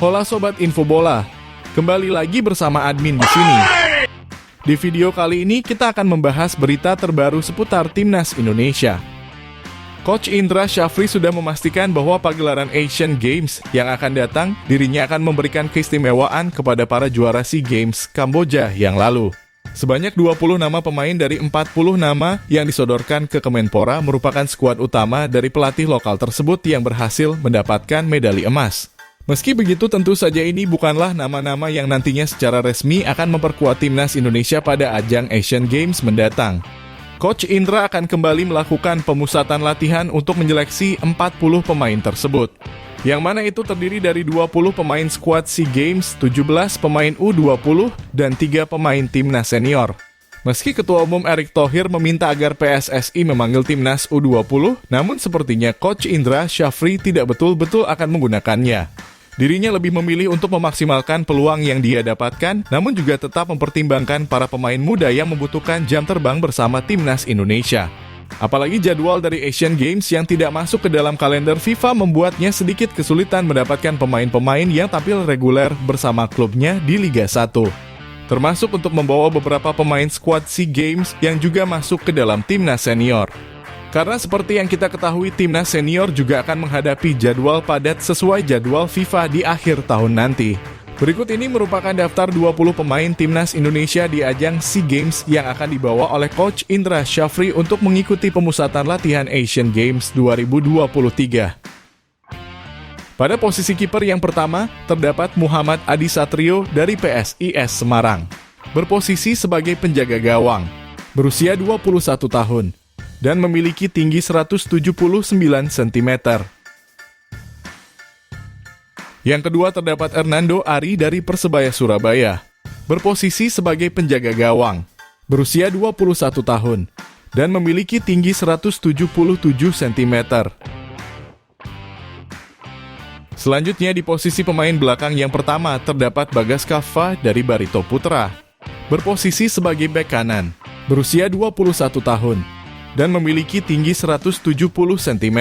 Hola Sobat Info Bola, kembali lagi bersama admin di sini. Di video kali ini kita akan membahas berita terbaru seputar Timnas Indonesia. Coach Indra Syafri sudah memastikan bahwa pagelaran Asian Games yang akan datang, dirinya akan memberikan keistimewaan kepada para juara SEA Games Kamboja yang lalu. Sebanyak 20 nama pemain dari 40 nama yang disodorkan ke Kemenpora merupakan skuad utama dari pelatih lokal tersebut yang berhasil mendapatkan medali emas. Meski begitu, tentu saja ini bukanlah nama-nama yang nantinya secara resmi akan memperkuat Timnas Indonesia pada ajang Asian Games mendatang. Coach Indra akan kembali melakukan pemusatan latihan untuk menyeleksi 40 pemain tersebut, yang mana itu terdiri dari 20 pemain skuad SEA Games, 17 pemain U20, dan 3 pemain Timnas Senior. Meski Ketua Umum Erick Thohir meminta agar PSSI memanggil Timnas U20, namun sepertinya Coach Indra Syafri tidak betul-betul akan menggunakannya. Dirinya lebih memilih untuk memaksimalkan peluang yang dia dapatkan, namun juga tetap mempertimbangkan para pemain muda yang membutuhkan jam terbang bersama Timnas Indonesia. Apalagi jadwal dari Asian Games yang tidak masuk ke dalam kalender FIFA membuatnya sedikit kesulitan mendapatkan pemain-pemain yang tampil reguler bersama klubnya di Liga 1. Termasuk untuk membawa beberapa pemain skuad SEA Games yang juga masuk ke dalam Timnas Senior. Karena seperti yang kita ketahui, Timnas Senior juga akan menghadapi jadwal padat sesuai jadwal FIFA di akhir tahun nanti. Berikut ini merupakan daftar 20 pemain Timnas Indonesia di ajang SEA Games yang akan dibawa oleh Coach Indra Syafri untuk mengikuti pemusatan latihan Asian Games 2023. Pada posisi kiper yang pertama, terdapat Muhammad Adi Satrio dari PSIS Semarang. Berposisi sebagai penjaga gawang, berusia 21 tahun. Dan memiliki tinggi 179 cm. Yang kedua terdapat Hernando Ari dari Persebaya Surabaya. Berposisi sebagai penjaga gawang, berusia 21 tahun, dan memiliki tinggi 177 cm. Selanjutnya di posisi pemain belakang yang pertama terdapat Bagas Kava dari Barito Putra. Berposisi sebagai bek kanan, berusia 21 tahun. Dan memiliki tinggi 170 cm.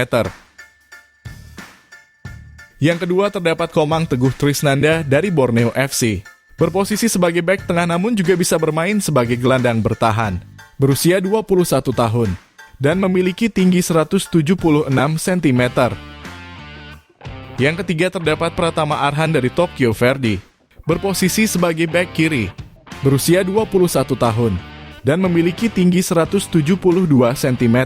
Yang kedua terdapat Komang Teguh Trisnanda dari Borneo FC. Berposisi sebagai bek tengah namun juga bisa bermain sebagai gelandang bertahan. Berusia 21 tahun. Dan memiliki tinggi 176 cm. Yang ketiga terdapat Pratama Arhan dari Tokyo Verdy. Berposisi sebagai bek kiri. Berusia 21 tahun. Dan memiliki tinggi 172 cm.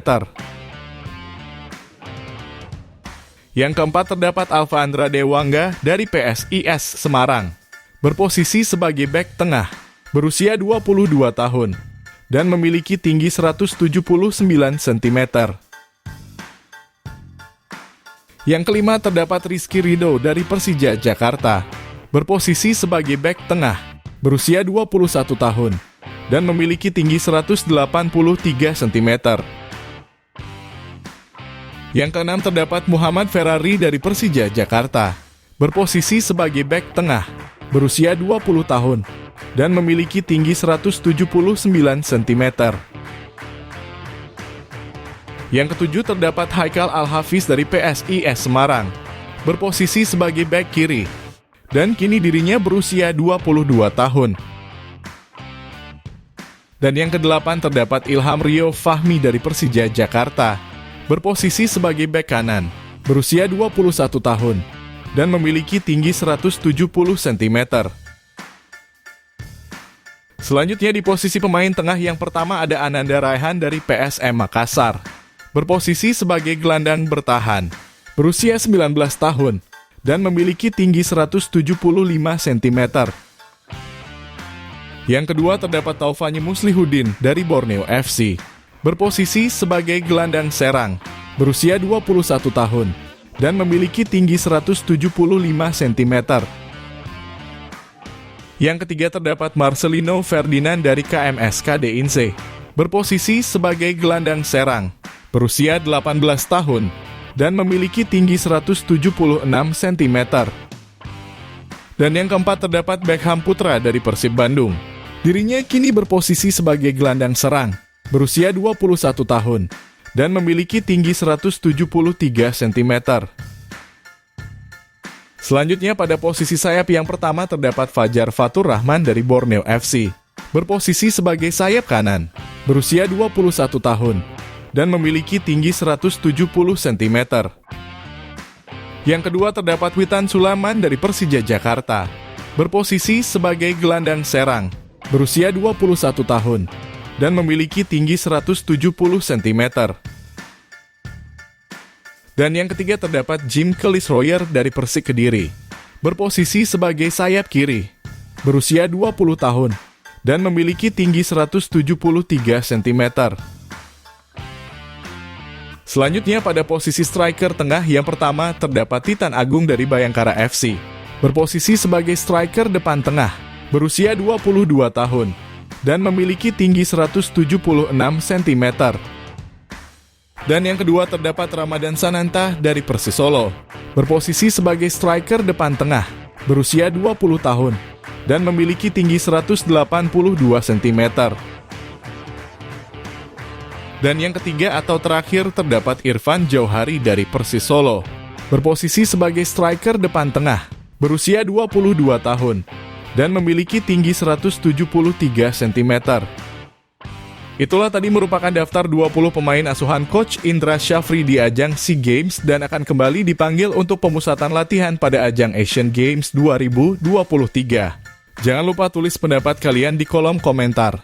Yang keempat terdapat Alfa Andra Dewangga dari PSIS Semarang. Berposisi sebagai bek tengah, berusia 22 tahun, dan memiliki tinggi 179 cm. Yang kelima terdapat Rizky Ridho dari Persija Jakarta. Berposisi sebagai bek tengah, berusia 21 tahun. Dan memiliki tinggi 183 cm. Yang keenam terdapat Muhammad Ferrari dari Persija Jakarta. Berposisi sebagai bek tengah, berusia 20 tahun, dan memiliki tinggi 179 cm. Yang ketujuh terdapat Haikal Al-Hafiz dari PSIS Semarang. Berposisi sebagai bek kiri, dan kini dirinya berusia 22 tahun. Dan yang kedelapan terdapat Ilham Rio Fahmi dari Persija Jakarta. Berposisi sebagai bek kanan, berusia 21 tahun, dan memiliki tinggi 170 cm. Selanjutnya di posisi pemain tengah yang pertama ada Ananda Raihan dari PSM Makassar. Berposisi sebagai gelandang bertahan, berusia 19 tahun, dan memiliki tinggi 175 cm. Yang kedua terdapat Taufani Muslihuddin dari Borneo FC. Berposisi sebagai gelandang serang, berusia 21 tahun, dan memiliki tinggi 175 cm. Yang ketiga terdapat Marcelino Ferdinand dari KMS KD Inse. Berposisi sebagai gelandang serang, berusia 18 tahun, dan memiliki tinggi 176 cm. Dan yang keempat terdapat Beckham Putra dari Persib Bandung. Dirinya kini berposisi sebagai gelandang serang, berusia 21 tahun, dan memiliki tinggi 173 cm. Selanjutnya pada posisi sayap yang pertama terdapat Fajar Fatur Rahman dari Borneo FC. Berposisi sebagai sayap kanan, berusia 21 tahun, dan memiliki tinggi 170 cm. Yang kedua terdapat Witan Sulaiman dari Persija Jakarta. Berposisi sebagai gelandang serang, berusia 21 tahun, dan memiliki tinggi 170 cm. Dan yang ketiga terdapat Jim Kellis Royer dari Persik Kediri. Berposisi sebagai sayap kiri, berusia 20 tahun, dan memiliki tinggi 173 cm. Selanjutnya pada posisi striker tengah yang pertama terdapat Titan Agung dari Bayangkara FC. Berposisi sebagai striker depan tengah, berusia 22 tahun, dan memiliki tinggi 176 cm. Dan yang kedua terdapat Ramadan Sananta dari Persis Solo. Berposisi sebagai striker depan tengah, berusia 20 tahun, dan memiliki tinggi 182 cm. Dan yang ketiga atau terakhir terdapat Irfan Jauhari dari Persis Solo. Berposisi sebagai striker depan tengah, berusia 22 tahun, dan memiliki tinggi 173 cm. Itulah tadi merupakan daftar 20 pemain asuhan Coach Indra Syafri di ajang SEA Games dan akan kembali dipanggil untuk pemusatan latihan pada ajang Asian Games 2023. Jangan lupa tulis pendapat kalian di kolom komentar.